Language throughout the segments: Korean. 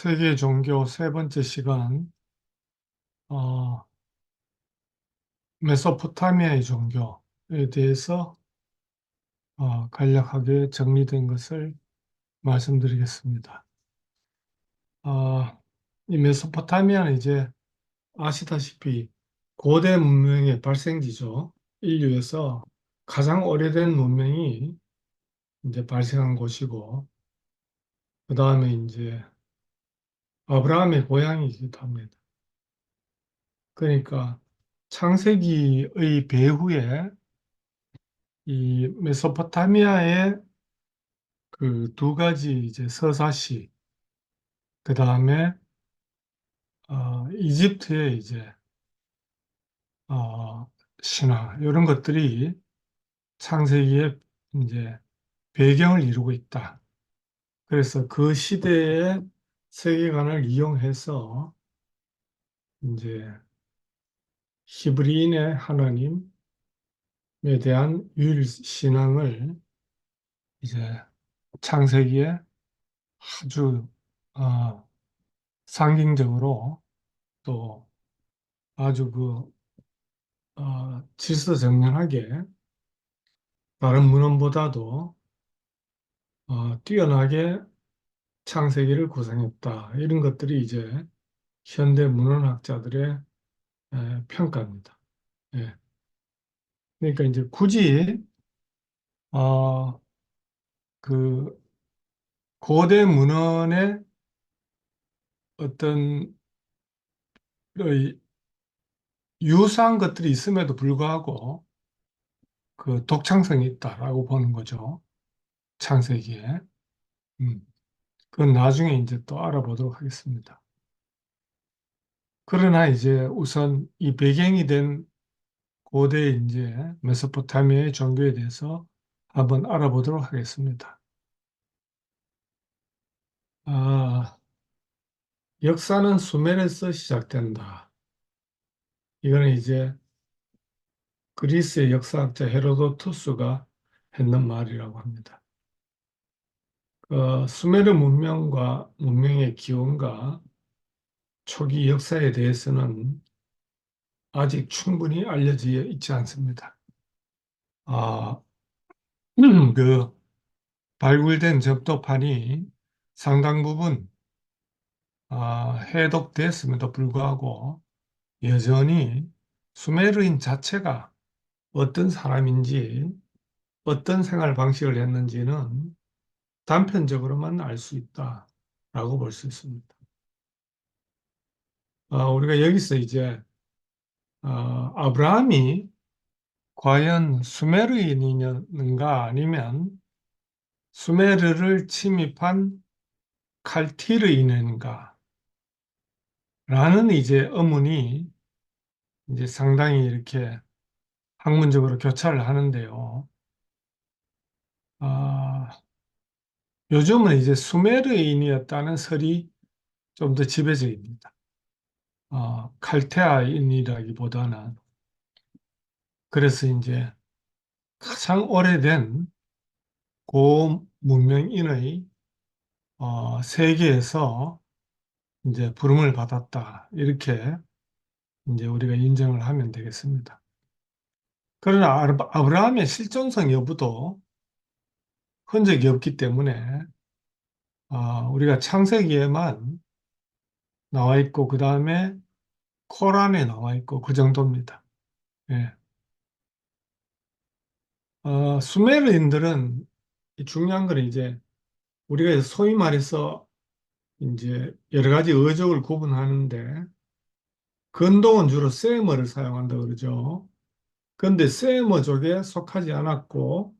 세계 종교 세 번째 시간, 어, 메소포타미아의 종교에 대해서 간략하게 정리된 것을 말씀드리겠습니다. 어, 이 메소포타미아는 이제 아시다시피 고대 문명의 발생지죠. 인류에서 가장 오래된 문명이 이제 발생한 곳이고, 그 다음에 이제 아브라함의 고향이기도 합니다. 그러니까 창세기의 배후에 이 메소포타미아의 그 두 가지 이제 서사시, 그 다음에 이집트의 이제 어, 신화 이런 것들이 창세기의 이제 배경을 이루고 있다. 그래서 그 시대의 세계관을 이용해서 이제 히브리인의 하나님에 대한 유일 신앙을 이제 창세기에 아주 어, 상징적으로 또 아주 질서정연하게 다른 문헌보다도 뛰어나게 창세기를 구성했다. 이런 것들이 이제 현대 문헌학자들의 평가입니다. 예. 그러니까 이제 굳이 어, 그 고대 문헌의 어떤 의 유사한 것들이 있음에도 불구하고 그 독창성이 있다라고 보는 거죠. 창세기에. 음. 그건 나중에 이제 또 알아보도록 하겠습니다. 그러나 이제 우선 이 배경이 된 고대 이제 메소포타미아의 종교에 대해서 한번 알아보도록 하겠습니다. 아, 역사는 수메르에서 시작된다. 이거는 이제 그리스의 역사학자 헤로도투스가 했는 말이라고 합니다. 수메르 문명과 문명의 기원과 초기 역사에 대해서는 아직 충분히 알려져 있지 않습니다. 아, 그 발굴된 접도판이 상당 부분 해독됐음에도 불구하고 여전히 수메르인 자체가 어떤 사람인지 어떤 생활 방식을 했는지는 단편적으로만 알 수 있다라고 볼 수 있습니다. 우리가 여기서 이제 아브라함이 과연 수메르인이었는가 아니면 수메르를 침입한 칼티르인인가 라는 이제 의문이 이제 상당히 이렇게 학문적으로 교차를 하는데요. 아, 요즘은 이제 수메르인이었다는 설이 좀 더 지배적입니다. 칼테아인이라기보다는. 그래서 이제 가장 오래된 고문명인의 세계에서 이제 부름을 받았다. 이렇게 이제 우리가 인정을 하면 되겠습니다. 그러나 아브라함의 실존성 여부도 흔적이 없기 때문에 우리가 창세기에만 나와 있고 그 다음에 코란에 나와 있고 그 정도입니다. 예. 수메르인들은 이 중요한 건 이제 우리가 소위 말해서 이제 여러 가지 어족을 구분하는데 근동은 주로 세머를 사용한다 그러죠. 그런데 세머족에 속하지 않았고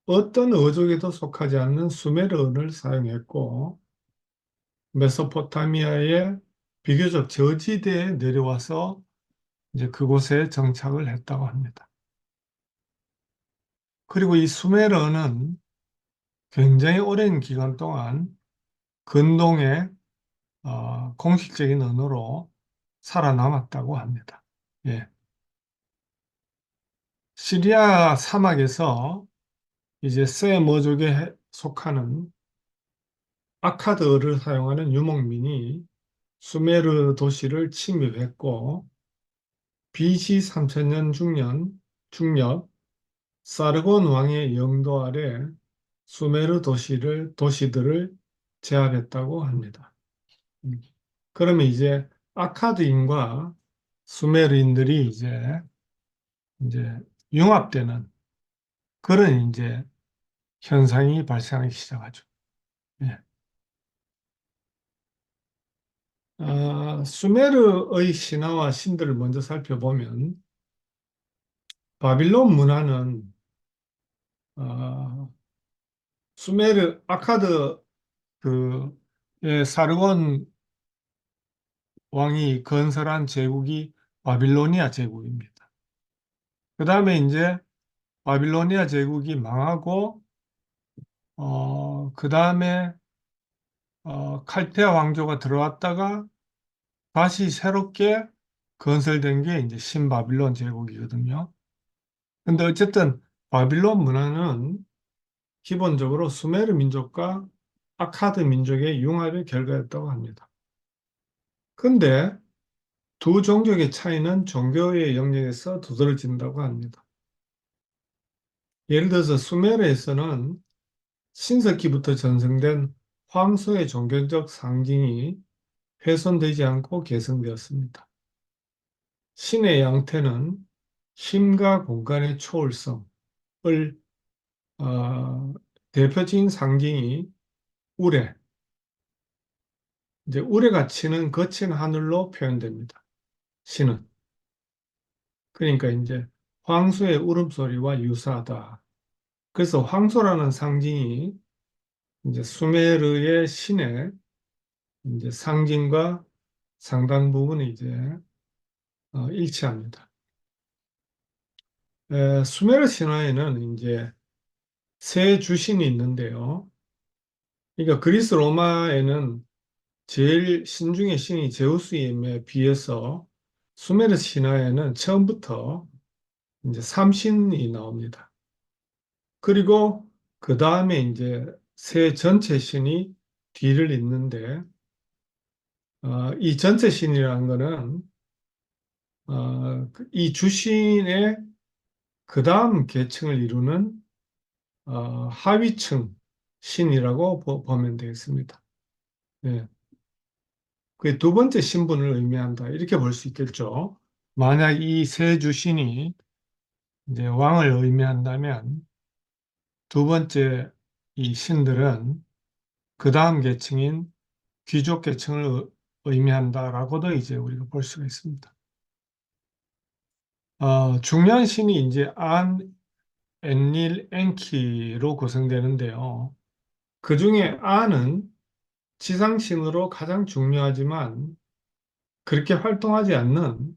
어떤 어족에도 속하지 않는 수메르어를 사용했고 메소포타미아의 비교적 저지대에 내려와서 이제 그곳에 정착을 했다고 합니다. 그리고 이 수메르어는 굉장히 오랜 기간 동안 근동의 공식적인 언어로 살아남았다고 합니다. 예. 시리아 사막에서 이제 세머족에 속하는 아카드어를 사용하는 유목민이 수메르 도시를 침입했고 BC 3000년 중엽 사르곤 왕의 영도 아래 수메르 도시들을 제압했다고 합니다. 음. 그러면 이제 아카드인과 수메르인들이 이제 융합되는 그런 이제 현상이 발생하기 시작하죠. 예. 수메르의 신화와 신들을 먼저 살펴보면 바빌론 문화는 아, 수메르 아카드 그 사르곤 왕이 건설한 제국이 바빌로니아 제국입니다. 그 다음에 이제 바빌로니아 제국이 망하고 그 다음에 칼테아 왕조가 들어왔다가 다시 새롭게 건설된 게 이제 신바빌론 제국이거든요. 근데 어쨌든 바빌론 문화는 기본적으로 수메르 민족과 아카드 민족의 융합의 결과였다고 합니다. 근데 두 종족의 차이는 종교의 영역에서 두드러진다고 합니다. 예를 들어서 수메르에서는 신석기부터 전승된 황소의 종교적 상징이 훼손되지 않고 계승되었습니다. 신의 양태는 힘과 공간의 초월성을 어, 대표적인 상징이 우레, 이제 우레가 치는 거친 하늘로 표현됩니다. 신은. 그러니까 이제 황소의 울음소리와 유사하다. 그래서 황소라는 상징이 이제 수메르의 신의 이제 상징과 상당 부분이 이제 일치합니다. 수메르 신화에는 이제 세 주신이 있는데요. 그러니까 그리스 로마에는 제일 신중의 신이 제우스임에 비해서 수메르 신화에는 처음부터 이제 삼신이 나옵니다. 그리고 그 다음에 이제 새 전체 신이 뒤를 잇는데 이 전체 신이라는 거는 이 주신의 그 다음 계층을 이루는 하위층 신이라고 보면 되겠습니다. 네. 그 두 번째 신분을 의미한다. 이렇게 볼 수 있겠죠. 만약 이 세 주신이 이제 왕을 의미한다면 두 번째 이 신들은 그 다음 계층인 귀족 계층을 의미한다라고도 이제 우리가 볼 수가 있습니다. 중요한 신이 이제 안, 엔릴, 엔키로 구성되는데요. 그 중에 안은 지상신으로 가장 중요하지만 그렇게 활동하지 않는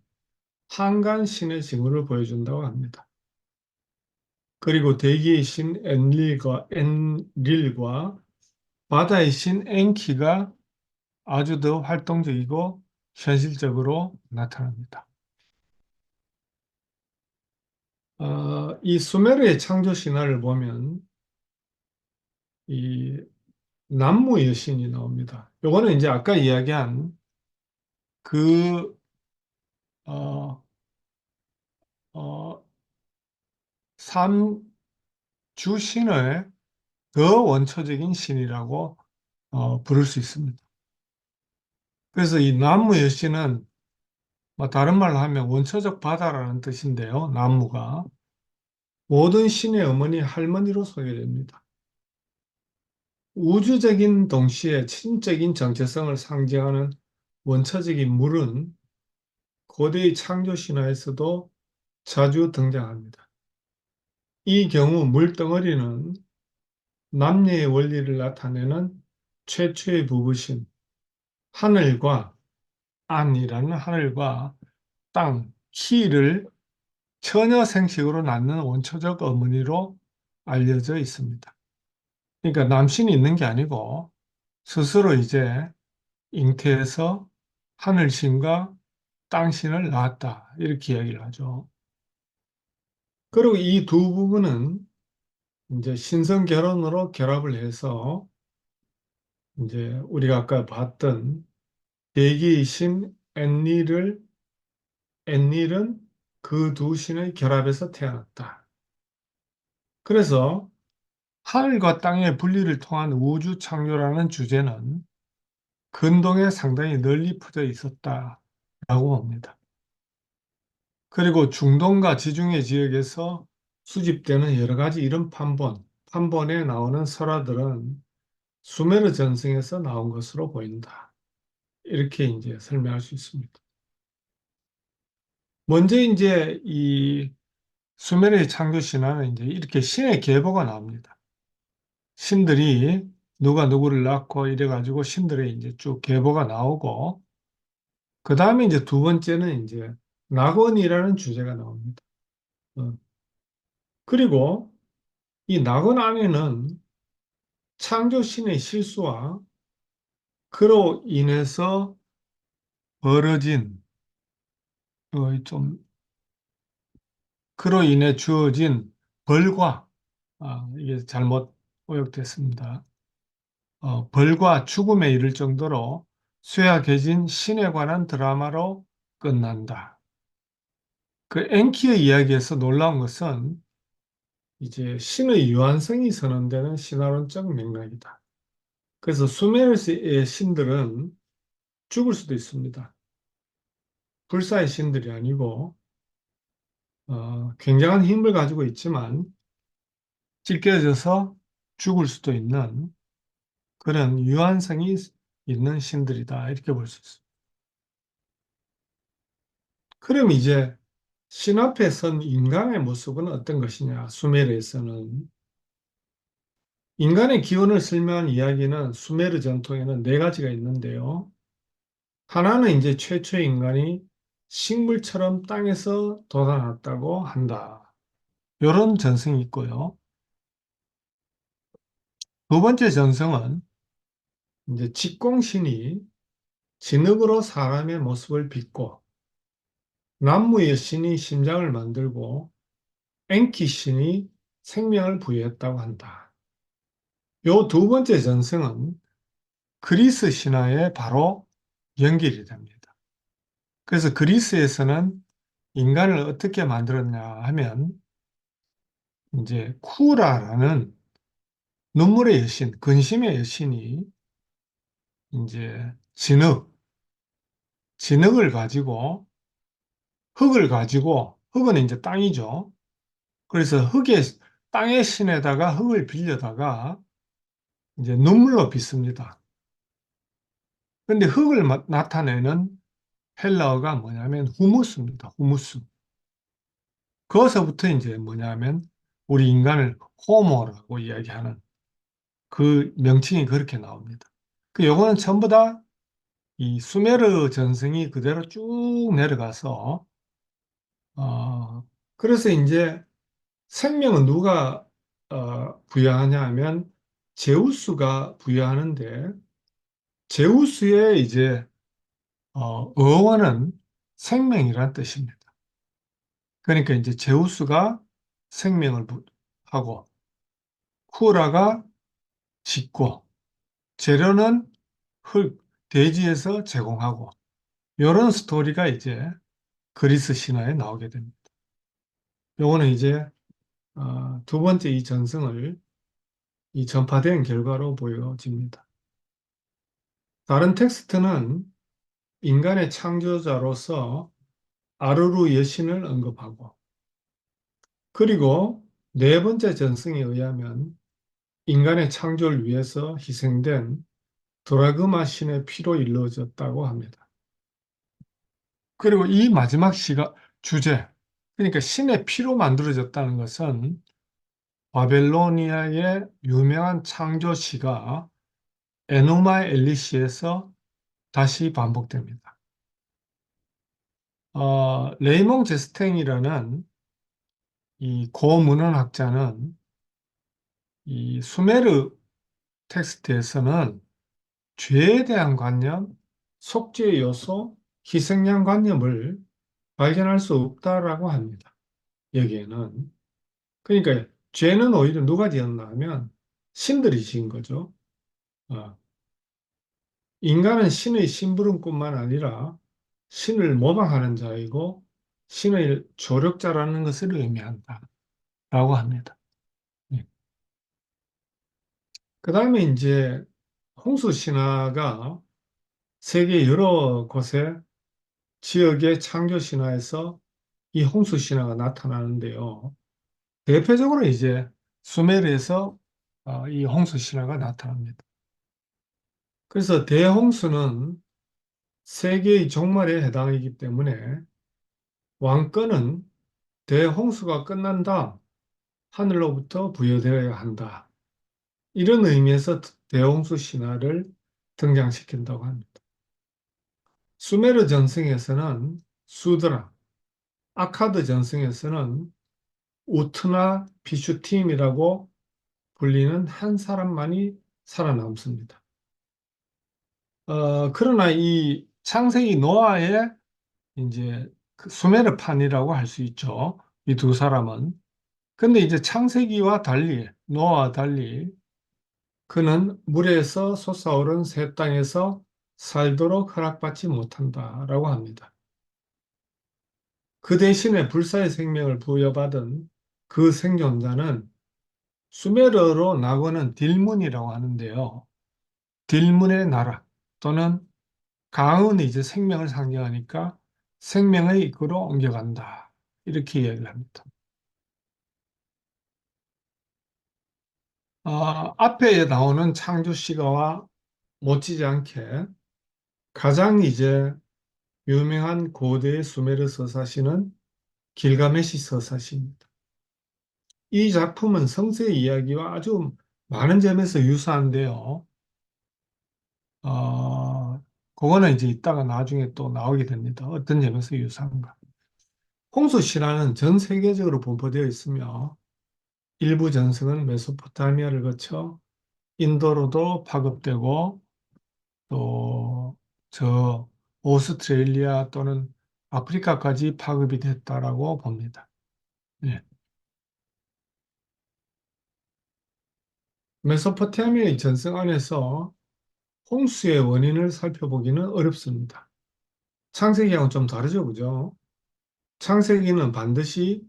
한간신의 징후를 보여준다고 합니다. 그리고 대기의 신 엔릴과 바다의 신 엔키가 아주 더 활동적이고 현실적으로 나타납니다. 이 수메르의 창조 신화를 보면 이 남무 여신이 나옵니다. 요거는 이제 아까 이야기한 그 어, 어, 삼주신의 더 원초적인 신이라고 부를 수 있습니다. 그래서 이 남무 여신은 뭐 다른 말로 하면 원초적 바다라는 뜻인데요. 남무가 모든 신의 어머니 할머니로 소개됩니다. 우주적인 동시에 신적인 정체성을 상징하는 원초적인 물은 고대의 창조 신화에서도 자주 등장합니다. 이 경우 물덩어리는 남녀의 원리를 나타내는 최초의 부부신 하늘과 안이라는 하늘과 땅, 키를 처녀 생식으로 낳는 원초적 어머니로 알려져 있습니다. 그러니까 남신이 있는 게 아니고 스스로 이제 잉태해서 하늘신과 땅신을 낳았다. 이렇게 이야기를 하죠. 그리고 이 두 부분은 이제 신성 결혼으로 결합을 해서 이제 우리가 아까 봤던 대기의 신 엔닐은 그 두 신의 결합에서 태어났다. 그래서 하늘과 땅의 분리를 통한 우주 창조라는 주제는 근동에 상당히 널리 퍼져 있었다라고 봅니다. 그리고 중동과 지중해 지역에서 수집되는 여러 가지 이런 판본에 나오는 설화들은 수메르 전승에서 나온 것으로 보인다. 이렇게 이제 설명할 수 있습니다. 먼저 이제 이 수메르의 창조 신화는 이제 이렇게 신의 계보가 나옵니다. 신들이 누가 누구를 낳고 이래가지고 신들의 이제 쭉 계보가 나오고, 그 다음에 이제 두 번째는 이제 낙원이라는 주제가 나옵니다. 어, 그리고 이 낙원 안에는 창조신의 실수와 그로 인해서 벌어진, 좀, 그로 인해 주어진 벌과, 이게 잘못 오역됐습니다. 벌과 죽음에 이를 정도로 쇠약해진 신에 관한 드라마로 끝난다. 그 엔키의 이야기에서 놀라운 것은 이제 신의 유한성이 선언되는 신화론적 맥락이다. 그래서 수메르의 신들은 죽을 수도 있습니다. 불사의 신들이 아니고 굉장한 힘을 가지고 있지만 찢겨져서 죽을 수도 있는 그런 유한성이 있는 신들이다. 이렇게 볼 수 있습니다. 그럼 이제 신 앞에 선 인간의 모습은 어떤 것이냐? 수메르에서는 인간의 기원을 설명한 이야기는 수메르 전통에는 네 가지가 있는데요. 하나는 이제 최초의 인간이 식물처럼 땅에서 돋아났다고 한다. 이런 전승이 있고요. 두 번째 전승은 이제 직공신이 진흙으로 사람의 모습을 빚고 남무의 신이 심장을 만들고 엔키 신이 생명을 부여했다고 한다. 요 두 번째 전승은 그리스 신화에 바로 연결이 됩니다. 그래서 그리스에서는 인간을 어떻게 만들었냐 하면 이제 쿠라라는 눈물의 여신, 근심의 여신이 이제 진흙을 가지고 흙은 이제 땅이죠. 그래서 땅의 신에다가 흙을 빌려다가 이제 눈물로 빚습니다. 근데 흙을 나타내는 헬라어가 뭐냐면 후무스입니다. 후무스. 거기서부터 이제 뭐냐면 우리 인간을 호모라고 이야기하는 그 명칭이 그렇게 나옵니다. 그 요거는 전부 다 이 수메르 전승이 그대로 쭉 내려가서 그래서 이제 생명은 누가 부여하냐 하면 제우스가 부여하는데 제우스의 이제 어원은 생명이란 뜻입니다. 그러니까 이제 제우스가 생명을 하고 쿠라가 짓고 재료는 흙, 대지에서 제공하고 이런 스토리가 이제 그리스 신화에 나오게 됩니다. 요거는 이제 두 번째 이 전승을 이 전파된 결과로 보여집니다. 다른 텍스트는 인간의 창조자로서 아루루 여신을 언급하고 그리고 네 번째 전승에 의하면 인간의 창조를 위해서 희생된 도라그마 신의 피로 이루어졌다고 합니다. 그리고 이 마지막 시가 주제, 그러니까 신의 피로 만들어졌다는 것은 바벨로니아의 유명한 창조 시가 에누마 엘리시에서 다시 반복됩니다. 레이몽 제스탱이라는 이 고문헌학자는 이 수메르 텍스트에서는 죄에 대한 관념, 속죄 요소, 희생양 관념을 발견할 수 없다라고 합니다. 여기에는. 그러니까 죄는 오히려 누가 지었나 하면 신들이 지은 거죠. 어. 인간은 신의 심부름꾼만 아니라 신을 모방하는 자이고 신의 조력자라는 것을 의미한다라고 합니다. 그 다음에 이제 홍수 신화가 세계 여러 곳에 지역의 창조 신화에서 이 홍수 신화가 나타나는데요. 대표적으로 이제 수메르에서 이 홍수 신화가 나타납니다. 그래서 대홍수는 세계의 종말에 해당하기 때문에 왕권은 대홍수가 끝난 다음 하늘로부터 부여되어야 한다. 이런 의미에서 대홍수 신화를 등장시킨다고 합니다. 수메르 전승에서는 수드라, 아카드 전승에서는 우트나 비슈팀이라고 불리는 한 사람만이 살아남습니다. 그러나 이 창세기 노아의 이제 그 수메르판이라고 할 수 있죠. 이 두 사람은. 근데 이제 창세기와 달리, 노아와 달리 그는 물에서 솟아오른 새 땅에서 살도록 허락받지 못한다라고 합니다. 그 대신에 불사의 생명을 부여받은 그 생존자는 수메르어로 낙원은 딜문이라고 하는데요. 딜문의 나라 또는 강은 이제 생명을 상징하니까 생명의 입구로 옮겨간다. 이렇게 이야기를 합니다. 앞에 나오는 창조 시가와 못지지 않게 가장 이제 유명한 고대 수메르 서사시는 길가메시 서사시입니다. 이 작품은 성세 이야기와 아주 많은 점에서 유사한데요. 그거는 이제 이따가 나중에 또 나오게 됩니다. 어떤 점에서 유사한가. 홍수 신화는 전 세계적으로 분포되어 있으며 일부 전승은 메소포타미아를 거쳐 인도로도 파급되고 또 저 오스트레일리아 또는 아프리카까지 파급이 됐다라고 봅니다. 예. 메소포타미아의 전승 안에서 홍수의 원인을 살펴보기는 어렵습니다. 창세기하고는 좀 다르죠, 그죠? 창세기는 반드시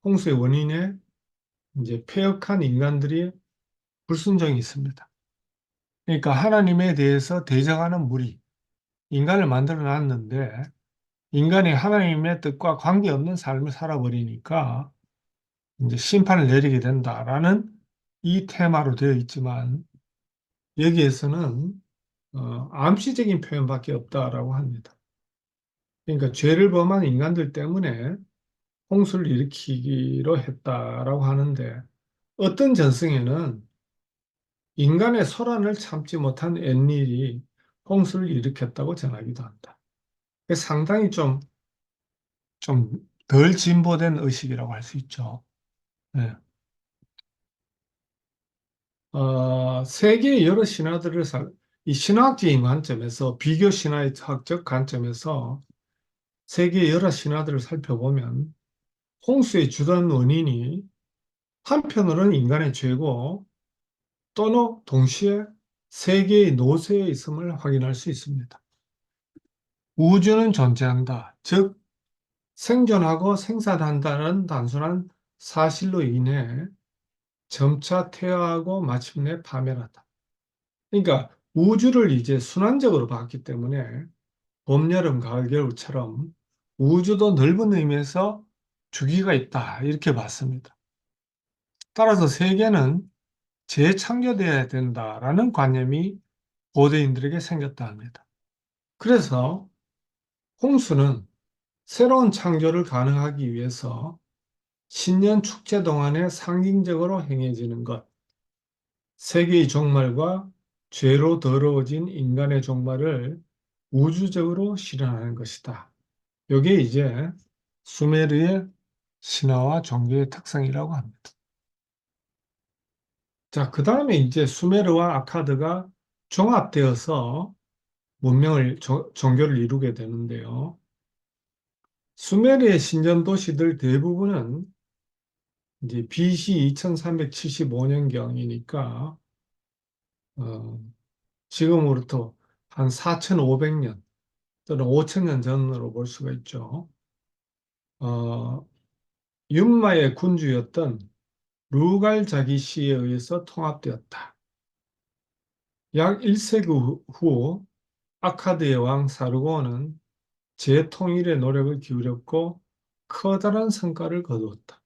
홍수의 원인에 이제 패역한 인간들이 불순종이 있습니다. 그러니까 하나님에 대해서 대적하는 무리, 인간을 만들어 놨는데 인간이 하나님의 뜻과 관계없는 삶을 살아버리니까 이제 심판을 내리게 된다라는 이 테마로 되어 있지만 여기에서는 암시적인 표현밖에 없다라고 합니다. 그러니까 죄를 범한 인간들 때문에 홍수를 일으키기로 했다라고 하는데 어떤 전승에는 인간의 소란을 참지 못한 앤릴이 홍수를 일으켰다고 전하기도 한다. 상당히 좀 덜 진보된 의식이라고 할 수 있죠. 네. 세계의 여러 신화들을 이 신화학적인 관점에서 비교 신화학적 관점에서 세계의 여러 신화들을 살펴보면 홍수의 주된 원인이 한편으로는 인간의 죄고 또는 동시에 세계의 노쇠에 있음을 확인할 수 있습니다. 우주는 존재한다. 즉, 생존하고 생산한다는 단순한 사실로 인해 점차 퇴화하고 마침내 파멸한다. 그러니까 우주를 이제 순환적으로 봤기 때문에 봄, 여름, 가을, 겨울처럼 우주도 넓은 의미에서 주기가 있다. 이렇게 봤습니다. 따라서 세계는 재창조되어야 된다라는 관념이 고대인들에게 생겼다 합니다. 그래서 홍수는 새로운 창조를 가능하기 위해서 신년 축제 동안에 상징적으로 행해지는 것, 세계의 종말과 죄로 더러워진 인간의 종말을 우주적으로 실현하는 것이다. 이게 이제 수메르의 신화와 종교의 특성이라고 합니다. 자, 그 다음에 이제 수메르와 아카드가 종합되어서 종교를 이루게 되는데요. 수메르의 신전 도시들 대부분은 이제 BC 2375년경이니까 지금으로부터 한 4,500년 또는 5,000년 전으로 볼 수가 있죠. 어, 윰마의 군주였던 루갈자기시에 의해서 통합되었다. 약 1세기 후 아카드의 왕 사르고는 재통일에 노력을 기울였고 커다란 성과를 거두었다.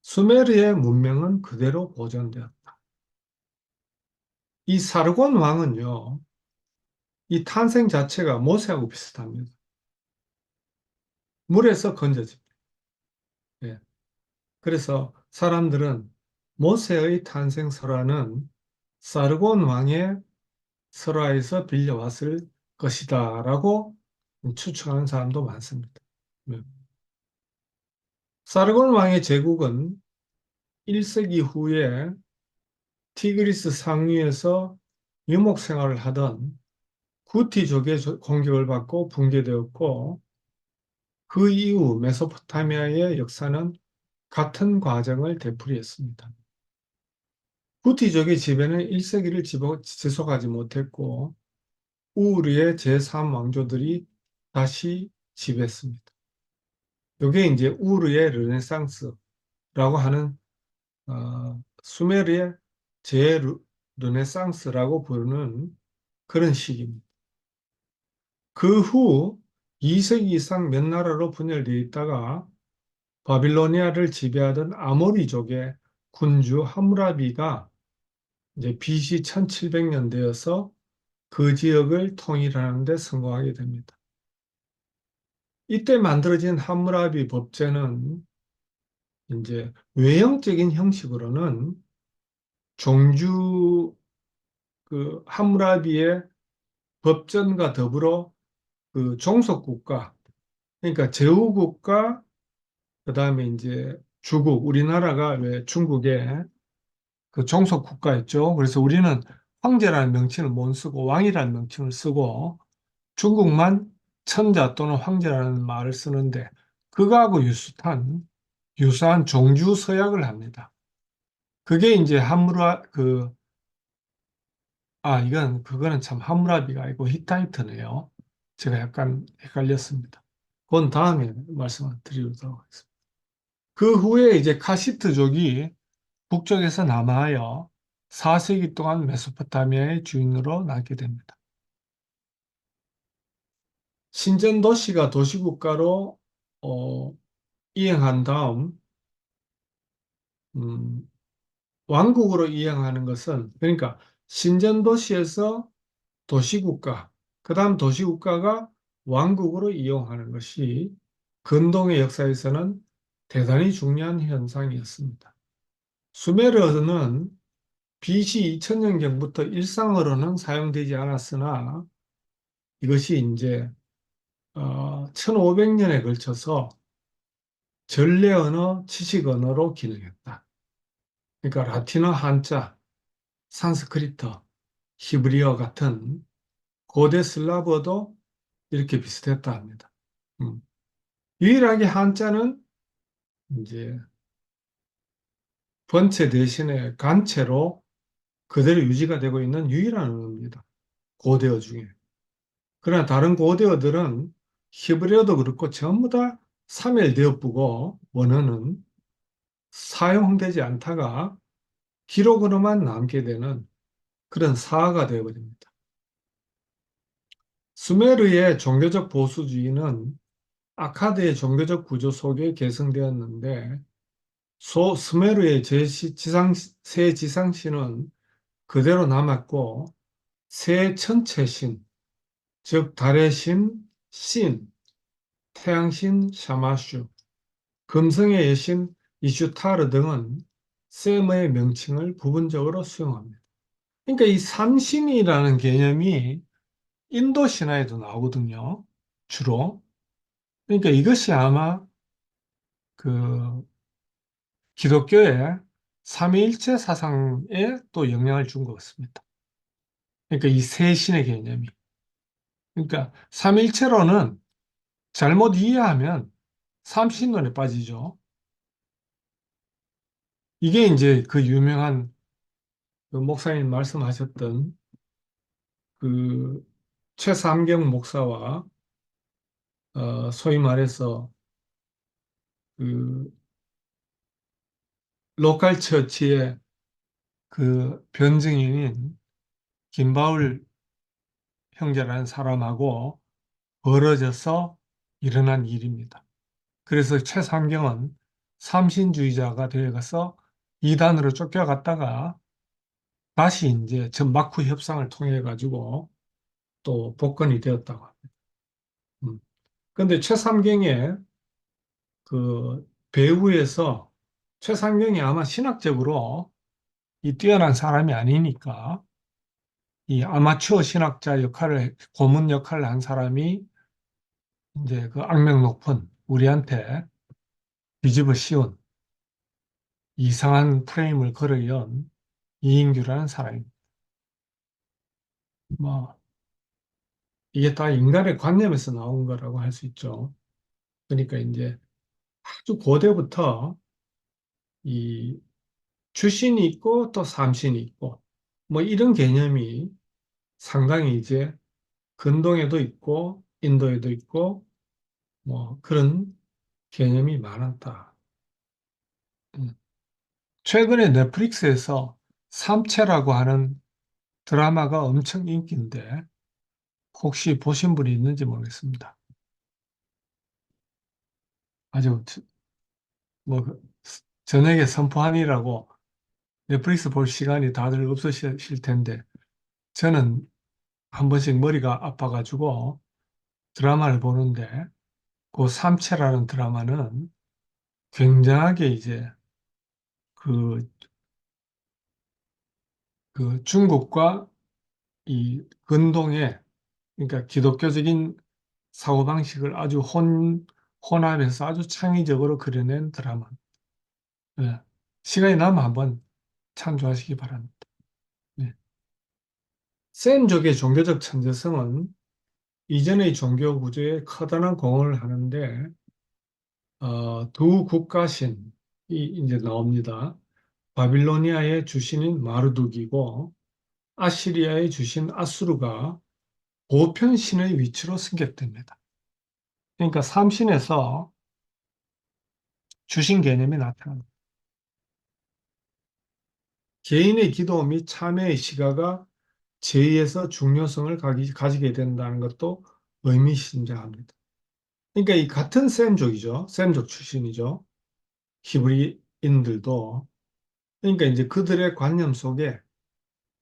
수메르의 문명은 그대로 보존되었다. 이 사르곤 왕은요, 이 탄생 자체가 모세하고 비슷합니다. 물에서 건져집니다. 예. 그래서 사람들은 모세의 탄생 설화는 사르곤 왕의 설화에서 빌려왔을 것이다라고 추측하는 사람도 많습니다. 네. 사르곤 왕의 제국은 1세기 후에 티그리스 상류에서 유목 생활을 하던 구티족의 공격을 받고 붕괴되었고 그 이후 메소포타미아의 역사는 같은 과정을 되풀이했습니다. 구티족의 지배는 1세기를 지속하지 못했고 우르의 제3왕조들이 다시 지배했습니다. 이게 이제 우르의 르네상스라고 하는 수메르의 제 르네상스라고 부르는 그런 시기입니다. 그 후 2세기 이상 몇 나라로 분열되어 있다가 바빌로니아를 지배하던 아모리족의 군주 함무라비가 이제 BC 1700년대여서 그 지역을 통일하는 데 성공하게 됩니다. 이때 만들어진 함무라비 법제는 이제 외형적인 형식으로는 종주 그 함무라비의 법전과 더불어 그 종속국가, 그러니까 제후국가, 그다음에 이제 주국, 우리나라가 왜 중국의 그 종속국가였죠. 그래서 우리는 황제라는 명칭을 못 쓰고 왕이라는 명칭을 쓰고 중국만 천자 또는 황제라는 말을 쓰는데 그거하고 유사한 종주 서약을 합니다. 그게 이제 그거는 참 함무라비가 아니고 히타이트네요. 제가 약간 헷갈렸습니다. 그건 다음에 말씀을 드리도록 하겠습니다. 그 후에 이제 카시트족이 북쪽에서 남하하여 4세기 동안 메소포타미아의 주인으로 남게 됩니다. 신전 도시가 도시국가로 어, 이행한 다음 음, 왕국으로 이행하는 것은 그러니까 신전 도시에서 도시국가, 그 다음 도시국가가 왕국으로 이용하는 것이 근동의 역사에서는 대단히 중요한 현상이었습니다. 수메르어는 BC 2000년경부터 일상어로는 사용되지 않았으나 이것이 이제 1500년에 걸쳐서 전래 언어, 지식 언어로 기능했다. 그러니까 라틴어, 한자, 산스크리트, 히브리어 같은 고대 슬라브어도 이렇게 비슷했다 합니다. 음. 유일하게 한자는 이제 번체 대신에 간체로 그대로 유지가 되고 있는 유일한 언어입니다. 고대어 중에. 그러나 다른 고대어들은 히브리어도 그렇고 전부 다 사멸되어쁘고 원어는 사용되지 않다가 기록으로만 남게 되는 그런 사화가 되어버립니다. 수메르의 종교적 보수주의는 아카드의 종교적 구조 속에 계승되었는데 스메르의 새 지상신은 그대로 남았고 새 천체신, 즉 달의 신, 신, 태양신 샤마슈, 금성의 여신 이슈타르 등은 셈의 명칭을 부분적으로 수용합니다. 그러니까 이 삼신이라는 개념이 인도 신화에도 나오거든요. 주로. 그러니까 이것이 아마 그 기독교의 삼위일체 사상에 또 영향을 준 것 같습니다. 그러니까 이 세 신의 개념이. 그러니까 삼위일체로는 잘못 이해하면 삼신론에 빠지죠. 이게 이제 그 유명한 그 목사님 말씀하셨던 그 최삼경 목사와 소위 말해서 그 로컬 처치의 그 변증인인 김바울 형제라는 사람하고 벌어져서 일어난 일입니다. 그래서 최삼경은 삼신주의자가 되어서 이단으로 쫓겨갔다가 다시 이제 전막후 협상을 통해 가지고 또 복권이 되었다고 합니다. 음. 근데 최삼경의 그 배후에서 최삼경이 아마 신학적으로 이 뛰어난 사람이 아니니까 이 아마추어 신학자 역할을 고문 역할을 한 사람이 이제 그 악명 높은 우리한테 뒤집어 씌운 이상한 프레임을 걸어연 이인규라는 사람입니다. 뭐 이게 다 인간의 관념에서 나온 거라고 할 수 있죠. 그러니까 이제 아주 고대부터 이 주신이 있고 또 삼신이 있고 뭐 이런 개념이 상당히 이제 근동에도 있고 인도에도 있고 뭐 그런 개념이 많았다. 음. 최근에 넷플릭스에서 삼체라고 하는 드라마가 엄청 인기인데 혹시 보신 분이 있는지 모르겠습니다. 아주 뭐 저녁에 선포하니라고 넷플릭스 볼 시간이 다들 없으실 텐데 저는 한 번씩 머리가 아파가지고 드라마를 보는데 그 삼체라는 드라마는 굉장하게 이제 그, 그 중국과 이 근동의 그러니까 기독교적인 사고방식을 아주 혼합해서 아주 창의적으로 그려낸 드라마. 예. 시간이 나면 한번 참조하시기 바랍니다. 네. 센족의 종교적 천재성은 이전의 종교 구조에 커다란 공헌을 하는데 두 국가신이 이제 나옵니다. 바빌로니아의 주신인 마르둑이고 아시리아의 주신 아수르가 보편신의 위치로 승격됩니다. 그러니까 삼신에서 주신 개념이 나타납니다. 개인의 기도 및 참회의 시가가 제의에서 중요성을 가지게 된다는 것도 의미심장합니다. 그러니까 이 같은 셈족이죠. 셈족 출신이죠. 히브리인들도. 그러니까 이제 그들의 관념 속에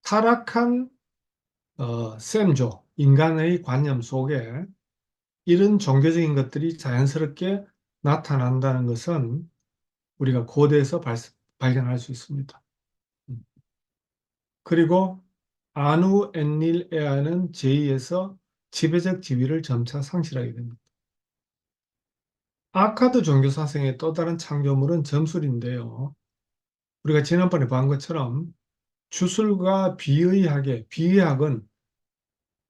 타락한 셈족, 인간의 관념 속에 이런 종교적인 것들이 자연스럽게 나타난다는 것은 우리가 고대에서 발견할 수 있습니다. 음. 그리고 아누 엔닐 에아는 제2에서 지배적 지위를 점차 상실하게 됩니다. 아카드 종교 사상의 또 다른 창조물은 점술인데요. 우리가 지난번에 본 것처럼 주술과 비의학은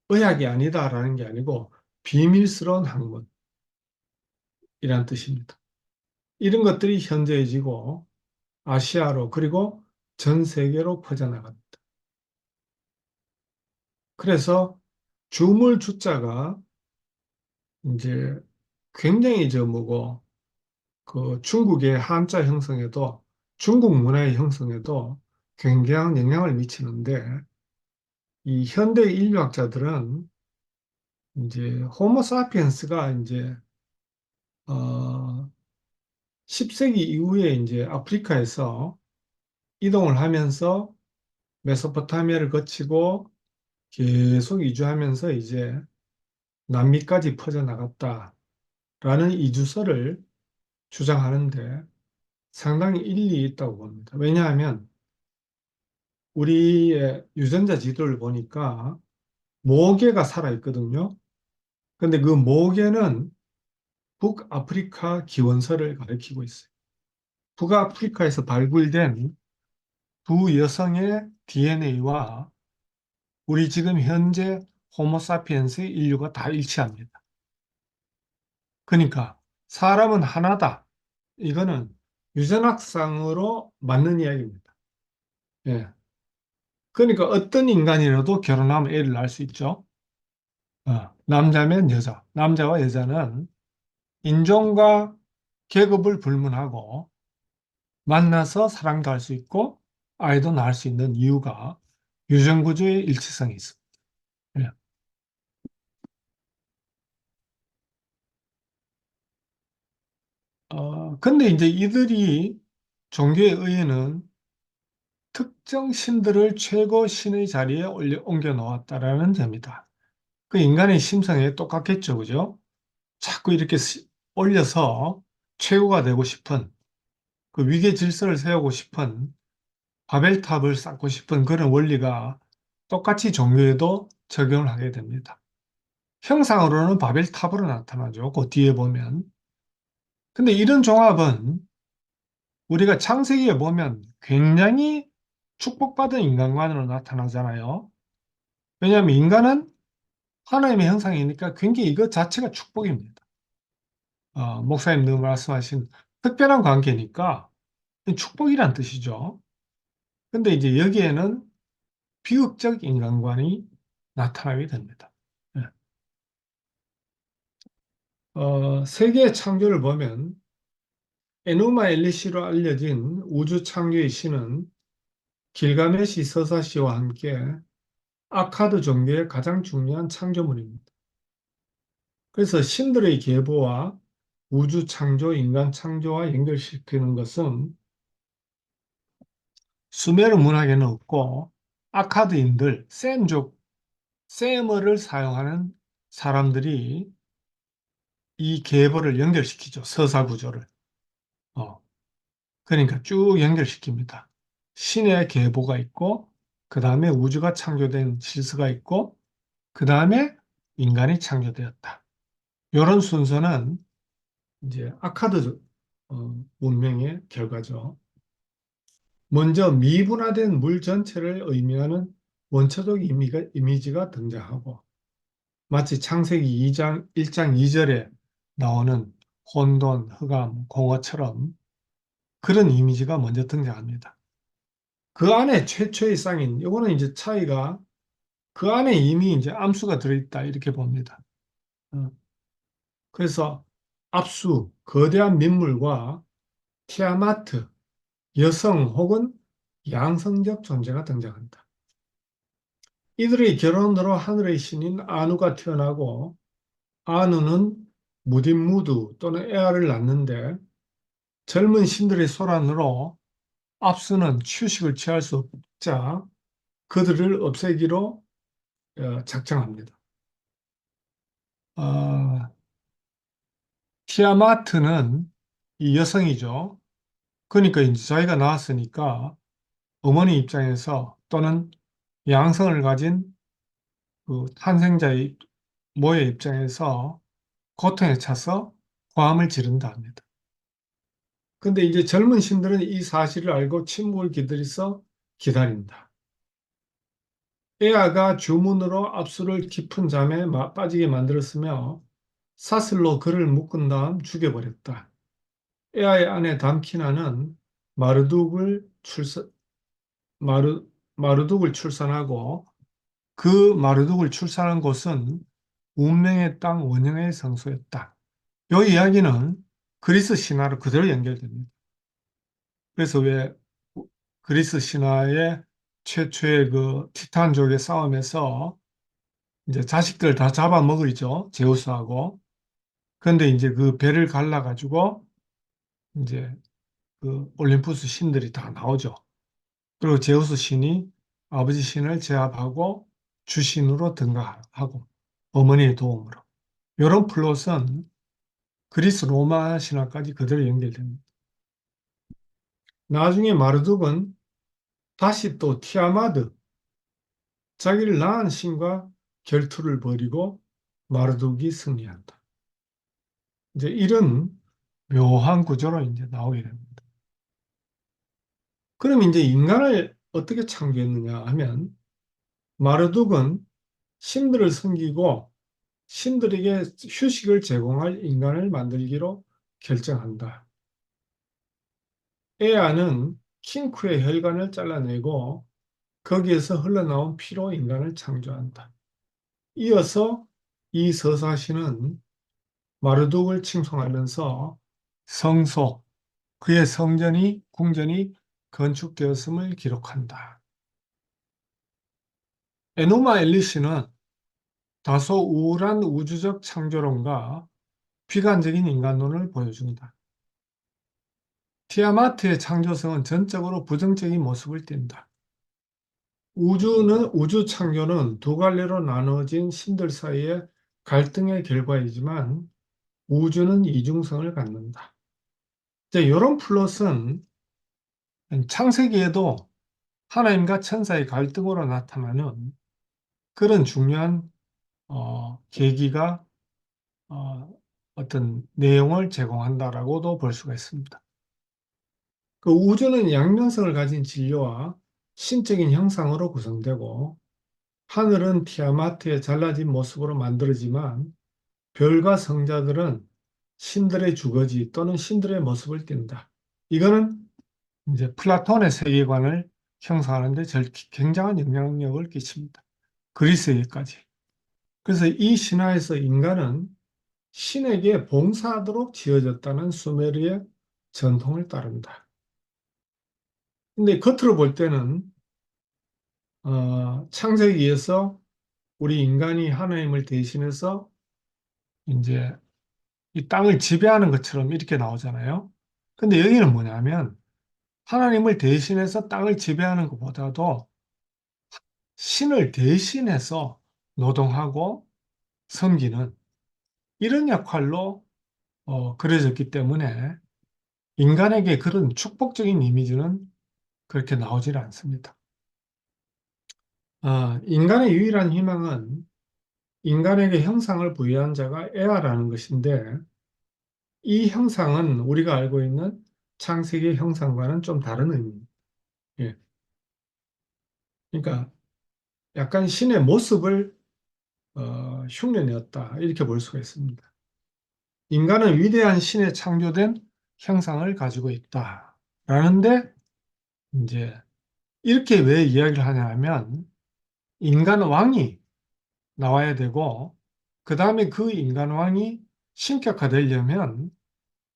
의학이 아니다라는 게 아니고 비밀스러운 학문이란 뜻입니다. 이런 것들이 현대해지고 아시아로 그리고 전 세계로 퍼져나갑니다. 그래서 주물 주자가 이제 굉장히 뭐고 그 중국의 한자 형성에도 중국 문화의 형성에도 굉장한 영향을 미치는데 이 현대 인류학자들은 이제 호모사피엔스가 이제 어 10세기 이후에 이제 아프리카에서 이동을 하면서 메소포타미아를 거치고 계속 이주하면서 이제 남미까지 퍼져나갔다라는 이주설을 주장하는데 상당히 일리 있다고 봅니다. 왜냐하면 우리의 유전자 지도를 보니까 모계가 살아있거든요. 근데 그 모계는 북아프리카 기원설을 가리키고 있어요. 북아프리카에서 발굴된 두 여성의 DNA와 우리 지금 현재 호모사피엔스의 인류가 다 일치합니다. 그러니까 사람은 하나다. 이거는 유전학상으로 맞는 이야기입니다. 예. 그러니까 어떤 인간이라도 결혼하면 애를 낳을 수 있죠. 남자면 여자, 남자와 여자는 인종과 계급을 불문하고 만나서 사랑도 할 수 있고 아이도 낳을 수 있는 이유가 유전구조의 일치성이 있습니다. 예. 근데 이제 이들이 종교에 의해는 특정 신들을 최고 신의 자리에 옮겨 놓았다라는 점이다. 그 인간의 심성에 똑같겠죠, 그죠? 자꾸 이렇게 올려서 최고가 되고 싶은 그 위계 질서를 세우고 싶은 바벨탑을 쌓고 싶은 그런 원리가 똑같이 종교에도 적용을 하게 됩니다. 형상으로는 바벨탑으로 나타나죠. 그 뒤에 보면. 근데 이런 종합은 우리가 창세기에 보면 굉장히 축복받은 인간관으로 나타나잖아요. 왜냐하면 인간은 하나님의 형상이니까 굉장히 이것 자체가 축복입니다. 목사님도 말씀하신 특별한 관계니까 축복이란 뜻이죠. 근데 이제 여기에는 비극적 인간관이 나타나게 됩니다. 예. 세계의 창조를 보면 에누마 엘리시로 알려진 우주 창조의 신은 길가메시 서사시와 함께 아카드 종교의 가장 중요한 창조물입니다. 그래서 신들의 계보와 우주 창조, 인간 창조와 연결시키는 것은 수메르 문학에는 없고 아카드인들, 셈족, 세머를 사용하는 사람들이 이 계보를 연결시키죠. 서사 구조를. 어, 그러니까 쭉 연결시킵니다. 신의 계보가 있고, 그 다음에 우주가 창조된 질서가 있고, 그 다음에 인간이 창조되었다. 이런 순서는 이제 아카드 문명의 결과죠. 먼저 미분화된 물 전체를 의미하는 원초적 이미지가 등장하고, 마치 창세기 2장, 1장 2절에 나오는 혼돈, 흑암, 공허처럼 그런 이미지가 먼저 등장합니다. 그 안에 최초의 쌍인, 요거는 이제 차이가 그 안에 이미 이제 암수가 들어있다, 이렇게 봅니다. 어, 그래서 압수, 거대한 민물과 티아마트, 여성 혹은 양성적 존재가 등장한다. 이들의 결혼으로 하늘의 신인 아누가 태어나고 아누는 무딘무드 또는 에아를 낳는데 젊은 신들의 소란으로 압수는 휴식을 취할 수 없자 그들을 없애기로 작정합니다. 아, 티아마트는 이 여성이죠. 그러니까 이제 자기가 나왔으니까 어머니 입장에서 또는 양성을 가진 그 탄생자의 모의 입장에서 고통에 차서 고함을 지른다 합니다. 근데 이제 젊은 신들은 이 사실을 알고 침묵을 기다려서 기다린다. 에아가 주문으로 압수를 깊은 잠에 빠지게 만들었으며 사슬로 그를 묶은 다음 죽여버렸다. 에아의 아내 담키나는 마르둑을 출산, 마르, 마르둑을 출산하고 그 마르둑을 출산한 곳은 운명의 땅 원형의 성소였다. 이 이야기는 그리스 신화로 그대로 연결됩니다. 그래서 왜 그리스 신화의 최초의 그 티탄족의 싸움에서 이제 자식들 다 잡아먹으죠. 제우스하고. 그런데 이제 그 배를 갈라가지고 이제 그 올림푸스 신들이 다 나오죠. 그리고 제우스 신이 아버지 신을 제압하고 주신으로 등극하고 어머니의 도움으로. 이런 플롯은 그리스 로마 신화까지 그대로 연결됩니다. 나중에 마르둑은 다시 또 티아마드, 자기를 낳은 신과 결투를 벌이고 마르둑이 승리한다. 이제 이런 묘한 구조로 이제 나오게 됩니다. 그럼 이제 인간을 어떻게 창조했느냐 하면 마르둑은 신들을 섬기고 신들에게 휴식을 제공할 인간을 만들기로 결정한다. 에아는 킹쿠의 혈관을 잘라내고 거기에서 흘러나온 피로 인간을 창조한다. 이어서 이 서사시는 마르둑을 칭송하면서 성소, 그의 성전이 궁전이 건축되었음을 기록한다. 에노마 엘리시는 다소 우울한 우주적 창조론과 비관적인 인간론을 보여준다. 티아마트의 창조성은 전적으로 부정적인 모습을 띈다. 우주 창조는 두 갈래로 나눠진 신들 사이의 갈등의 결과이지만 우주는 이중성을 갖는다. 이제 이런 플롯은 창세기에도 하나님과 천사의 갈등으로 나타나는 그런 중요한 계기가 어떤 내용을 제공한다라고도 볼 수가 있습니다. 그 우주는 양면성을 가진 진료와 신적인 형상으로 구성되고 하늘은 티아마트의 잘라진 모습으로 만들어지만 별과 성자들은 신들의 주거지 또는 신들의 모습을 띈다. 이거는 이제 플라톤의 세계관을 형성하는데 굉장한 영향력을 끼칩니다. 그리스에까지. 그래서 이 신화에서 인간은 신에게 봉사하도록 지어졌다는 수메르의 전통을 따른다. 근데 겉으로 볼 때는 창세기에서 우리 인간이 하나님을 대신해서 이제 이 땅을 지배하는 것처럼 이렇게 나오잖아요. 근데 여기는 뭐냐면 하나님을 대신해서 땅을 지배하는 것보다도 신을 대신해서 노동하고 섬기는 이런 역할로 그려졌기 때문에 인간에게 그런 축복적인 이미지는 그렇게 나오질 않습니다. 인간의 유일한 희망은 인간에게 형상을 부여한 자가 에아라는 것인데 이 형상은 우리가 알고 있는 창세기의 형상과는 좀 다른 의미입니다. 예. 그러니까 약간 신의 모습을 흉내내었다 이렇게 볼 수가 있습니다. 인간은 위대한 신의 창조된 형상을 가지고 있다. 라는데 이제 이렇게 왜 이야기를 하냐 하면 인간 왕이 나와야 되고 그 다음에 그 인간 왕이 신격화되려면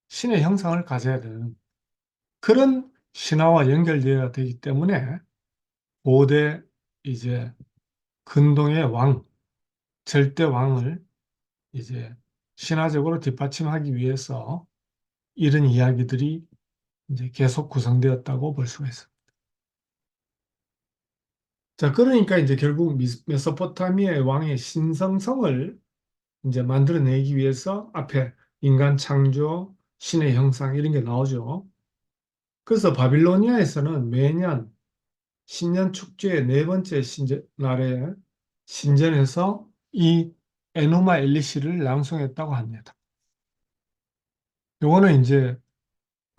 신의 형상을 가져야 되는 그런 신화와 연결되어야 되기 때문에 고대 이제 근동의 왕, 절대 왕을 이제 신화적으로 뒷받침하기 위해서 이런 이야기들이 이제 계속 구성되었다고 볼 수가 있습니다. 자, 그러니까 이제 결국 메소포타미아의 왕의 신성성을 이제 만들어내기 위해서 앞에 인간 창조, 신의 형상 이런 게 나오죠. 그래서 바빌로니아에서는 매년 신년 축제의 네 번째 날에 신전에서 이 에노마 엘리시를 낭송했다고 합니다. 요거는 이제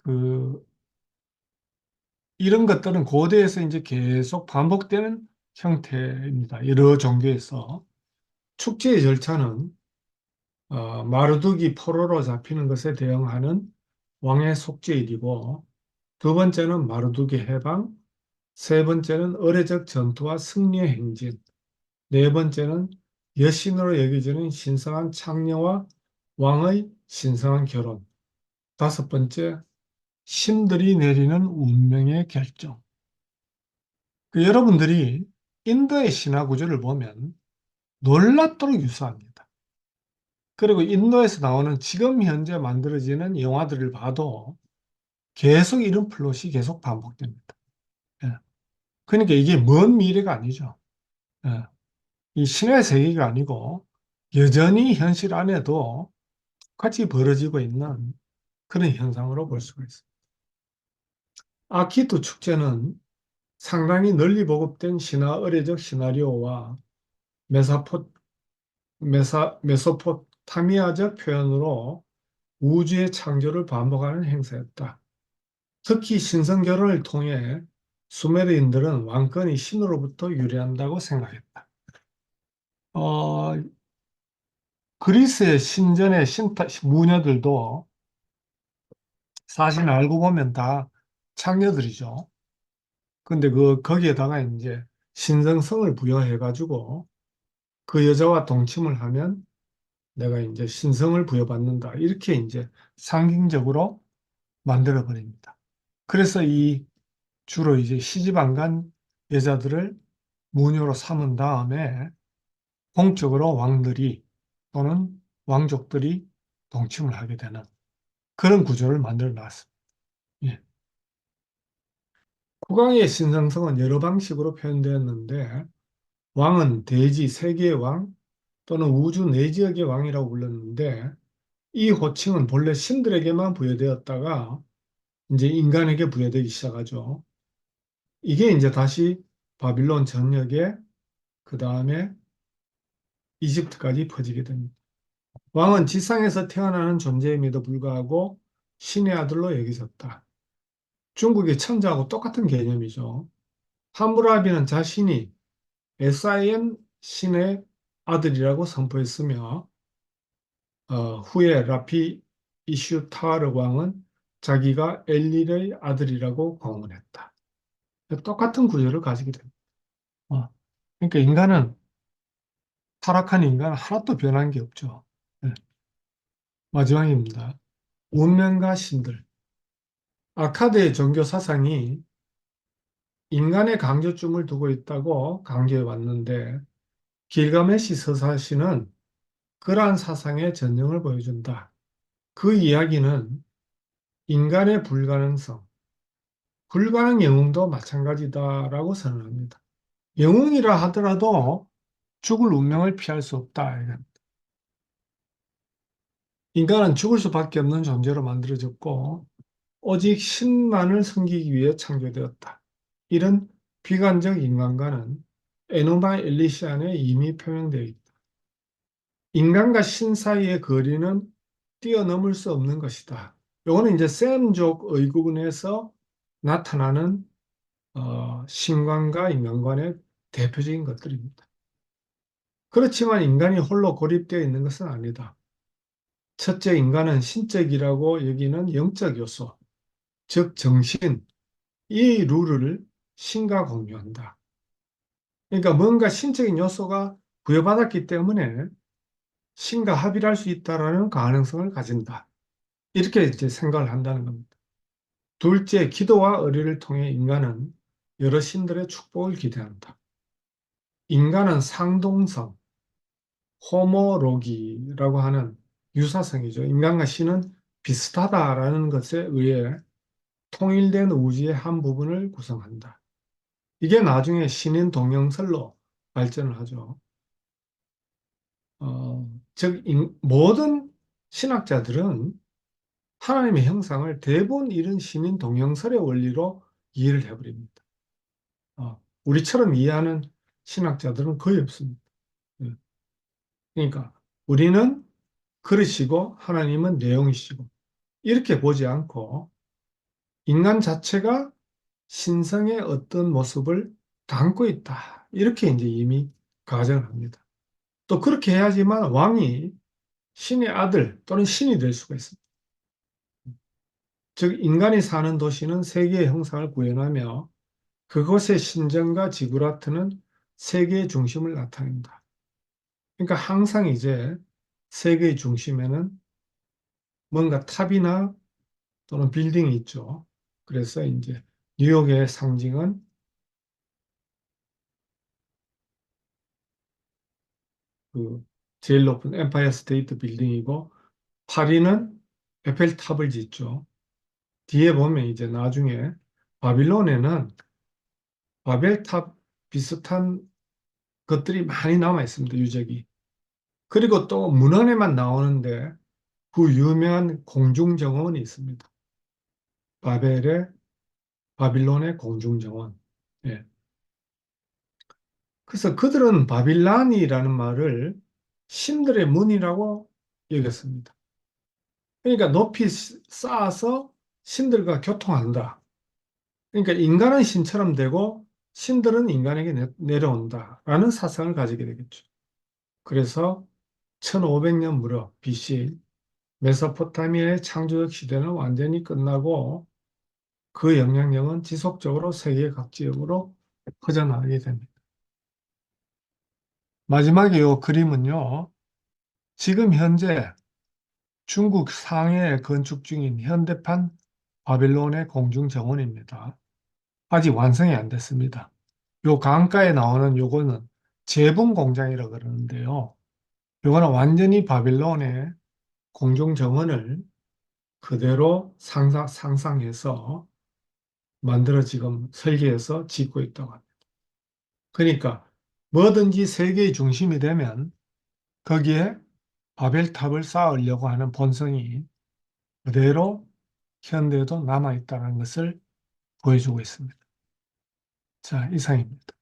그 이런 것들은 고대에서 이제 계속 반복되는 형태입니다. 여러 종교에서. 축제의 절차는 마르둑이 포로로 잡히는 것에 대응하는 왕의 속죄일이고 두 번째는 마르둑의 해방, 세 번째는 의례적 전투와 승리의 행진, 네 번째는 여신으로 여겨지는 신성한 창녀와 왕의 신성한 결혼, 다섯 번째 신들이 내리는 운명의 결정. 여러분들이 인도의 신화 구조를 보면 놀랍도록 유사합니다. 그리고 인도에서 나오는 지금 현재 만들어지는 영화들을 봐도 계속 이런 플롯이 계속 반복됩니다. 예. 그러니까 이게 먼 미래가 아니죠. 예. 이 신의 세계가 아니고 여전히 현실 안에도 같이 벌어지고 있는 그런 현상으로 볼 수가 있습니다. 아키투 축제는 상당히 널리 보급된 신화 의례적 시나리오와 메사포, 메소포타미아적 표현으로 우주의 창조를 반복하는 행사였다. 특히 신성 결혼을 통해 수메르인들은 왕권이 신으로부터 유래한다고 생각했다. 어, 그리스의 신전의 무녀들도 사실 알고 보면 다 창녀들이죠. 근데 거기에다가 이제 신성성을 부여해가지고 그 여자와 동침을 하면 내가 이제 신성을 부여받는다. 이렇게 이제 상징적으로 만들어 버립니다. 그래서 이 주로 이제 시집 안 간 여자들을 무녀로 삼은 다음에 공적으로 왕들이 또는 왕족들이 동침을 하게 되는 그런 구조를 만들어 놨습니다. 예. 국왕의 신성성은 여러 방식으로 표현되었는데 왕은 대지 세계의 왕 또는 우주 내지역의 왕이라고 불렀는데 이 호칭은 본래 신들에게만 부여되었다가 이제 인간에게 부여되기 시작하죠. 이게 이제 다시 바빌론 전역에 그 다음에 이집트까지 퍼지게 됩니다. 왕은 지상에서 태어나는 존재임에도 불구하고 신의 아들로 여기졌다. 중국의 천자하고 똑같은 개념이죠. 함무라비는 자신이 SIM 신의 아들이라고 선포했으며 후에 라피 이슈타르 왕은 자기가 엘릴의 아들이라고 공언했다. 똑같은 구조를 가지게 됩니다. 어, 그러니까 인간은 타락한 인간은 하나도 변한 게 없죠. 네, 마지막입니다. 운명과 신들. 아카드의 종교 사상이 인간의 강조점을 두고 있다고 강조해 왔는데 길가메시 서사시는 그러한 사상의 전형을 보여준다. 그 이야기는 인간의 불가능성, 불가능 영웅도 마찬가지다라고 선언합니다. 영웅이라 하더라도 죽을 운명을 피할 수 없다. 인간은 죽을 수밖에 없는 존재로 만들어졌고 오직 신만을 섬기기 위해 창조되었다. 이런 비관적 인간과는 에노마 엘리시안에 이미 표명되어 있다. 인간과 신 사이의 거리는 뛰어넘을 수 없는 것이다. 요거는 이제 셈족 의구문에서 나타나는 신관과 인간관의 대표적인 것들입니다. 그렇지만 인간이 홀로 고립되어 있는 것은 아니다. 첫째, 인간은 신적이라고 여기는 영적 요소, 즉 정신, 이 룰을 신과 공유한다. 그러니까 뭔가 신적인 요소가 부여받았기 때문에 신과 합일할 수 있다라는 가능성을 가진다. 이렇게 이제 생각을 한다는 겁니다. 둘째, 기도와 의리를 통해 인간은 여러 신들의 축복을 기대한다. 인간은 상동성, 호모로기라고 하는 유사성이죠. 인간과 신은 비슷하다라는 것에 의해 통일된 우주의 한 부분을 구성한다. 이게 나중에 신인 동영설로 발전을 하죠. 즉, 모든 신학자들은 하나님의 형상을 대부분 이런 신인 동영설의 원리로 이해를 해버립니다. 우리처럼 이해하는 신학자들은 거의 없습니다. 예. 그러니까 우리는 그릇이고 하나님은 내용이시고 이렇게 보지 않고 인간 자체가 신성의 어떤 모습을 담고 있다. 이렇게 이제 이미 가정을 합니다. 또 그렇게 해야지만 왕이 신의 아들 또는 신이 될 수가 있습니다. 즉, 인간이 사는 도시는 세계의 형상을 구현하며 그것의 신정과 지구라트는 세계의 중심을 나타낸다. 그러니까 항상 이제 세계의 중심에는 뭔가 탑이나 또는 빌딩이 있죠. 그래서 이제 뉴욕의 상징은 그 제일 높은 엠파이어 스테이트 빌딩이고 파리는 에펠탑을 짓죠. 뒤에 보면 이제 나중에 바빌론에는 바벨탑 비슷한 것들이 많이 남아 있습니다. 유적이. 그리고 또 문헌에만 나오는데 그 유명한 공중정원이 있습니다. 바벨의 바빌론의 공중정원. 예. 그래서 그들은 바빌란이라는 말을 신들의 문이라고 여겼습니다. 그러니까 높이 쌓아서 신들과 교통한다. 그러니까 인간은 신처럼 되고 신들은 인간에게 내려온다라는 사상을 가지게 되겠죠. 그래서 1500년 무렵 BC 메소포타미아의 창조적 시대는 완전히 끝나고 그 영향력은 지속적으로 세계 각 지역으로 퍼져나가게 됩니다. 마지막에 요 그림은요, 지금 현재 중국 상해에 건축 중인 현대판 바빌론의 공중정원입니다. 아직 완성이 안 됐습니다. 요 강가에 나오는 요거는 제분 공장이라 그러는데요. 요거는 완전히 바빌론의 공중정원을 그대로 상상해서 만들어 지금 설계해서 짓고 있다고 합니다. 그러니까 뭐든지 세계의 중심이 되면 거기에 바벨탑을 쌓으려고 하는 본성이 그대로 현대에도 남아있다는 것을 보여주고 있습니다. 자, 이상입니다.